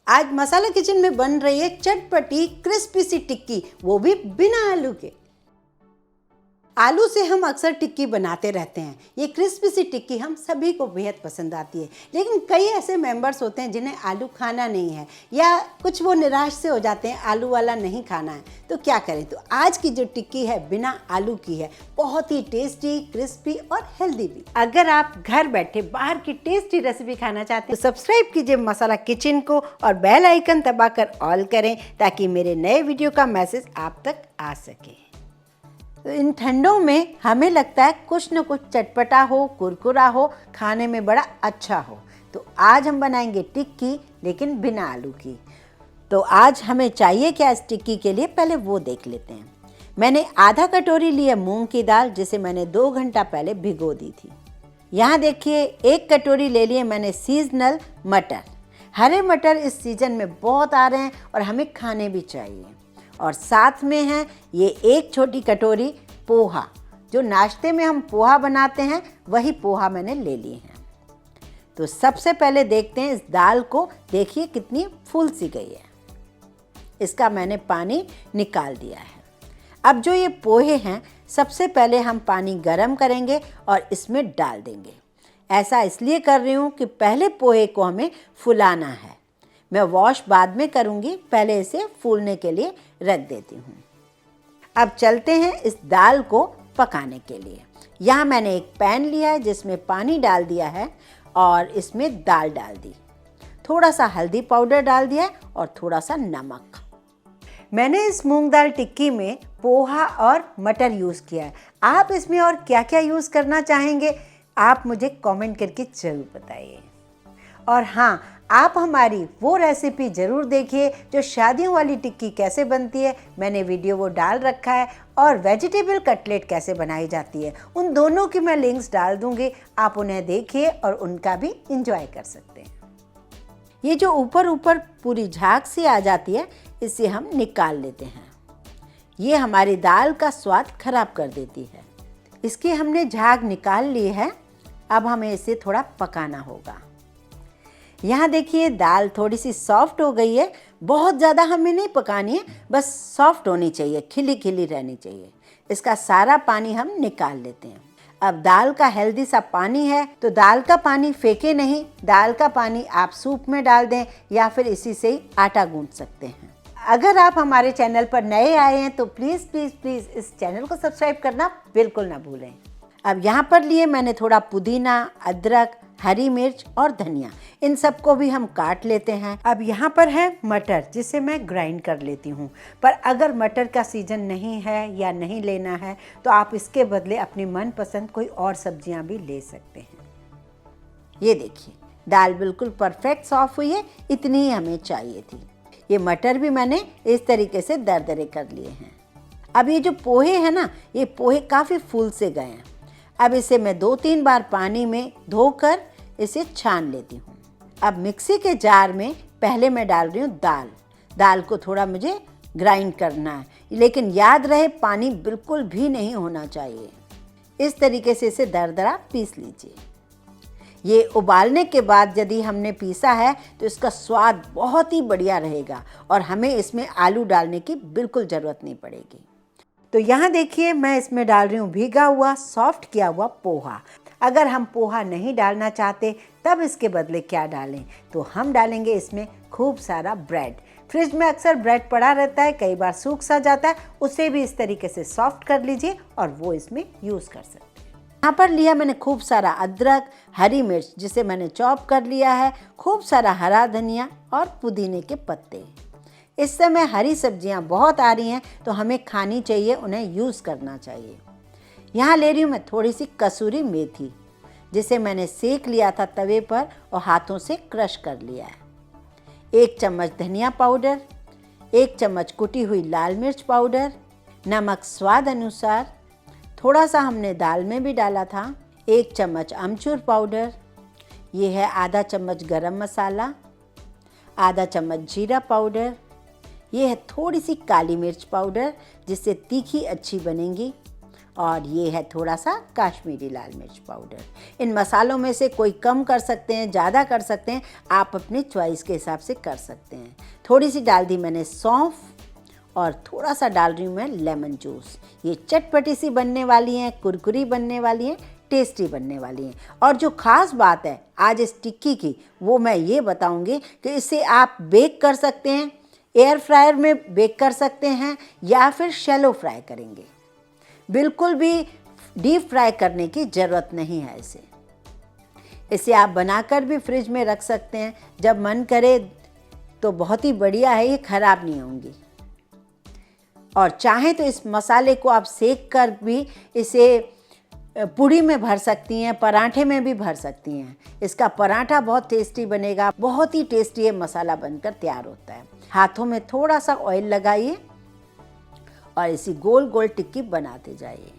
आज मसाला किचन में बन रही है चटपटी क्रिस्पी सी टिक्की, वो भी बिना आलू के। आलू से हम अक्सर टिक्की बनाते रहते हैं। ये क्रिस्पी सी टिक्की हम सभी को बेहद पसंद आती है, लेकिन कई ऐसे मेंबर्स होते हैं जिन्हें आलू खाना नहीं है या कुछ वो निराश से हो जाते हैं, आलू वाला नहीं खाना है। तो क्या करें? तो आज की जो टिक्की है बिना आलू की है, बहुत ही टेस्टी, क्रिस्पी और हेल्दी भी। अगर आप घर बैठे बाहर की टेस्टी रेसिपी खाना चाहते हैं तो सब्सक्राइब कीजिए मसाला किचन को और बेल आइकन दबाकर ऑल करें ताकि मेरे नए वीडियो का मैसेज आप तक आ सके। तो इन ठंडों में हमें लगता है कुछ न कुछ चटपटा हो, कुरकुरा हो, खाने में बड़ा अच्छा हो। तो आज हम बनाएंगे टिक्की, लेकिन बिना आलू की। तो आज हमें चाहिए क्या इस टिक्की के लिए, पहले वो देख लेते हैं। मैंने आधा कटोरी ली है मूंग की दाल, जिसे मैंने 2 घंटा पहले भिगो दी थी। यहाँ देखिए 1 कटोरी ले लिए मैंने सीजनल मटर। हरे मटर इस सीजन में बहुत आ रहे हैं और हमें खाने भी चाहिए। और साथ में है ये 1 छोटी कटोरी पोहा, जो नाश्ते में हम पोहा बनाते हैं, वही पोहा मैंने ले लिए हैं। तो सबसे पहले देखते हैं इस दाल को, देखिए कितनी फूल सी गई है। इसका मैंने पानी निकाल दिया है। अब जो ये पोहे हैं, सबसे पहले हम पानी गरम करेंगे और इसमें डाल देंगे। ऐसा इसलिए कर रही हूँ कि पहले पोहे को हमें फुलाना है। मैं वॉश बाद में करूँगी, पहले इसे फूलने के लिए रख देती हूँ। अब चलते हैं इस दाल को पकाने के लिए। यहाँ मैंने एक पैन लिया है जिसमें पानी डाल दिया है और इसमें दाल डाल दी। थोड़ा सा हल्दी पाउडर डाल दिया है और थोड़ा सा नमक। मैंने इस मूंग दाल टिक्की में पोहा और मटर यूज़ किया है। आप इसमें और क्या क्या यूज़ करना चाहेंगे, आप मुझे कमेंट करके ज़रूर बताइए। और हाँ, आप हमारी वो रेसिपी ज़रूर देखिए जो शादियों वाली टिक्की कैसे बनती है, मैंने वीडियो वो डाल रखा है। और वेजिटेबल कटलेट कैसे बनाई जाती है, उन दोनों की मैं लिंक्स डाल दूँगी, आप उन्हें देखिए और उनका भी इंजॉय कर सकते हैं। ये जो ऊपर ऊपर पूरी झाग सी आ जाती है, इसे हम निकाल लेते हैं। ये हमारी दाल का स्वाद खराब कर देती है। इसकी हमने झाग निकाल ली है। अब हमें इसे थोड़ा पकाना होगा। यहाँ देखिए दाल थोड़ी सी सॉफ्ट हो गई है। बहुत ज़्यादा हमें नहीं पकानी है, बस सॉफ्ट होनी चाहिए, खिली खिली रहनी चाहिए। इसका सारा पानी हम निकाल लेते हैं। अब दाल का हेल्दी सा पानी है, तो दाल का पानी फेंके नहीं। दाल का पानी आप सूप में डाल दें या फिर इसी से ही आटा गूंथ सकते हैं। अगर आप हमारे चैनल पर नए आए हैं तो प्लीज़ प्लीज़ प्लीज़ इस चैनल को सब्सक्राइब करना बिल्कुल ना भूलें। अब यहाँ पर लिए मैंने थोड़ा पुदीना, अदरक, हरी मिर्च और धनिया, इन सबको भी हम काट लेते हैं। अब यहाँ पर है मटर, जिसे मैं ग्राइंड कर लेती हूँ। पर अगर मटर का सीजन नहीं है या नहीं लेना है तो आप इसके बदले अपनी मनपसंद कोई और सब्जियाँ भी ले सकते हैं। ये देखिए दाल बिल्कुल परफेक्ट सॉफ्ट हुई है, इतनी ही हमें चाहिए थी। ये मटर भी मैंने इस तरीके से दरदरे कर लिए हैं। अब ये जो पोहे हैं ना, ये पोहे काफ़ी फूल से गए हैं। अब इसे मैं 2-3 बार पानी में धोकर इसे छान लेती हूँ। अब मिक्सी के जार में पहले मैं डाल रही हूँ दाल। दाल को थोड़ा मुझे ग्राइंड करना है, लेकिन याद रहे पानी बिल्कुल भी नहीं होना चाहिए। इस तरीके से इसे दरदरा पीस लीजिए। ये उबालने के बाद यदि हमने पीसा है तो इसका स्वाद बहुत ही बढ़िया रहेगा और हमें इसमें आलू डालने की बिल्कुल ज़रूरत नहीं पड़ेगी। तो यहाँ देखिए मैं इसमें डाल रही हूँ भीगा हुआ सॉफ्ट किया हुआ पोहा। अगर हम पोहा नहीं डालना चाहते तब इसके बदले क्या डालें, तो हम डालेंगे इसमें खूब सारा ब्रेड। फ्रिज में अक्सर ब्रेड पड़ा रहता है, कई बार सूख सा जाता है, उसे भी इस तरीके से सॉफ्ट कर लीजिए और वो इसमें यूज़ कर सकते हैं। यहाँ पर लिया मैंने खूब सारा अदरक, हरी मिर्च जिसे मैंने चॉप कर लिया है, खूब सारा हरा धनिया और पुदीने के पत्ते। इस समय हरी सब्जियां बहुत आ रही हैं तो हमें खानी चाहिए, उन्हें यूज़ करना चाहिए। यहाँ ले रही हूँ मैं थोड़ी सी कसूरी मेथी, जिसे मैंने सेक लिया था तवे पर और हाथों से क्रश कर लिया है। 1 चम्मच धनिया पाउडर, 1 चम्मच कुटी हुई लाल मिर्च पाउडर, नमक स्वाद अनुसार, थोड़ा सा हमने दाल में भी डाला था, 1 चम्मच अमचूर पाउडर, ये है आधा चम्मच गरम मसाला, आधा चम्मच जीरा पाउडर, ये है थोड़ी सी काली मिर्च पाउडर जिससे तीखी अच्छी बनेगी, और ये है थोड़ा सा काश्मीरी लाल मिर्च पाउडर। इन मसालों में से कोई कम कर सकते हैं, ज़्यादा कर सकते हैं, आप अपनी चॉइस के हिसाब से कर सकते हैं। थोड़ी सी डाल दी मैंने सौंफ और थोड़ा सा डाल रही हूँ मैं लेमन जूस। ये चटपटी सी बनने वाली हैं, कुरकुरी बनने वाली हैं, टेस्टी बनने वाली हैं। और जो ख़ास बात है आज इस टिक्की की, वो मैं ये बताऊँगी कि इसे आप बेक कर सकते हैं, एयर फ्रायर में बेक कर सकते हैं या फिर शैलो फ्राई करेंगे। बिल्कुल भी डीप फ्राई करने की ज़रूरत नहीं है। इसे आप बनाकर भी फ्रिज में रख सकते हैं, जब मन करे तो बहुत ही बढ़िया है, ये ख़राब नहीं होंगी। और चाहें तो इस मसाले को आप सेक कर भी इसे पूड़ी में भर सकती हैं, पराठे में भी भर सकती हैं। इसका पराठा बहुत टेस्टी बनेगा, बहुत ही टेस्टी ये मसाला बनकर तैयार होता है। हाथों में थोड़ा सा ऑयल लगाइए और इसी गोल गोल टिक्की बनाते जाइए।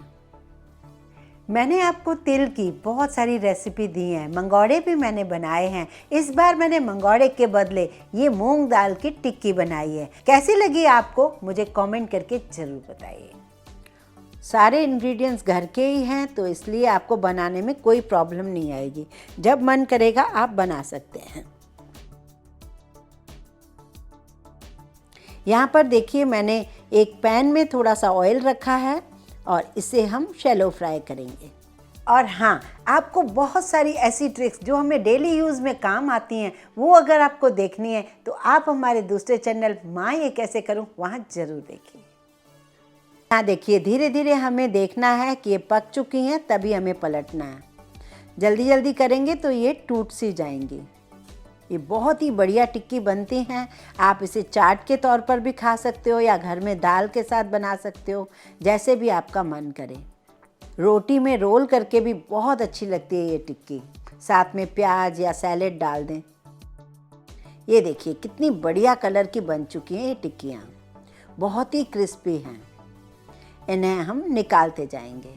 मैंने आपको तिल की बहुत सारी रेसिपी दी हैं, मंगोड़े भी मैंने बनाए हैं। इस बार मैंने मंगोड़े के बदले ये मूंग दाल की टिक्की बनाई है। कैसी लगी आपको मुझे कमेंट करके ज़रूर बताइए। सारे इंग्रेडिएंट्स घर के ही हैं, तो इसलिए आपको बनाने में कोई प्रॉब्लम नहीं आएगी। जब मन करेगा आप बना सकते हैं। यहाँ पर देखिए मैंने एक पैन में थोड़ा सा ऑयल रखा है और इसे हम शैलो फ्राई करेंगे। और हाँ, आपको बहुत सारी ऐसी ट्रिक्स जो हमें डेली यूज़ में काम आती हैं, वो अगर आपको देखनी है तो आप हमारे दूसरे चैनल माँ ये कैसे करूँ वहाँ ज़रूर देखिए। यहाँ देखिए धीरे धीरे हमें देखना है कि ये पक चुकी हैं, तभी हमें पलटना है। जल्दी जल्दी करेंगे तो ये टूट सी जाएंगी। ये बहुत ही बढ़िया टिक्की बनती हैं। आप इसे चाट के तौर पर भी खा सकते हो या घर में दाल के साथ बना सकते हो, जैसे भी आपका मन करे। रोटी में रोल करके भी बहुत अच्छी लगती है ये टिक्की। साथ में प्याज या सैलेड डाल दें। ये देखिए कितनी बढ़िया कलर की बन चुकी हैं ये टिक्कियाँ, बहुत ही क्रिस्पी हैं। इन्हें हम निकालते जाएंगे।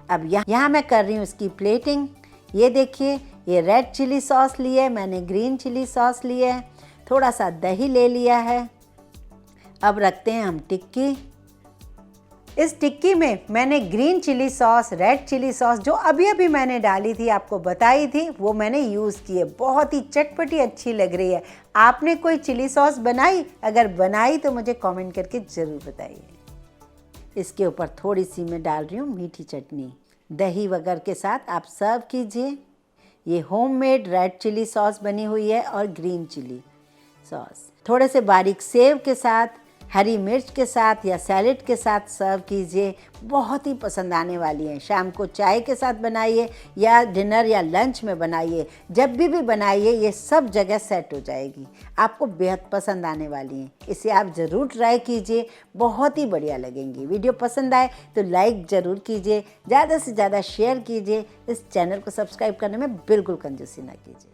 अब यहाँ मैं कर रही हूँ इसकी प्लेटिंग। ये देखिए ये रेड चिली सॉस ली है मैंने, ग्रीन चिली सॉस ली है, थोड़ा सा दही ले लिया है। अब रखते हैं हम टिक्की। इस टिक्की में मैंने green chilli sauce, red chilli sauce जो अभी अभी मैंने डाली थी, आपको बताई थी, वो मैंने यूज़ की है। बहुत ही चटपटी अच्छी लग रही है। आपने कोई चिली सॉस बनाई? अगर बनाई तो मुझे कमेंट करके ज़रूर बताइए। इसके ऊपर थोड़ी सी मैं डाल रही हूँ मीठी चटनी, दही वगैरह के साथ आप सर्व कीजिए। ये होममेड रेड चिली सॉस बनी हुई है और ग्रीन चिली सॉस थोड़े से बारीक सेव के साथ, हरी मिर्च के साथ या सैलेड के साथ सर्व कीजिए। बहुत ही पसंद आने वाली हैं। शाम को चाय के साथ बनाइए या डिनर या लंच में बनाइए, जब भी बनाइए ये सब जगह सेट हो जाएगी। आपको बेहद पसंद आने वाली हैं। इसे आप ज़रूर ट्राई कीजिए, बहुत ही बढ़िया लगेंगी। वीडियो पसंद आए तो लाइक ज़रूर कीजिए, ज़्यादा से ज़्यादा शेयर कीजिए। इस चैनल को सब्सक्राइब करने में बिल्कुल कंजूसी ना कीजिए।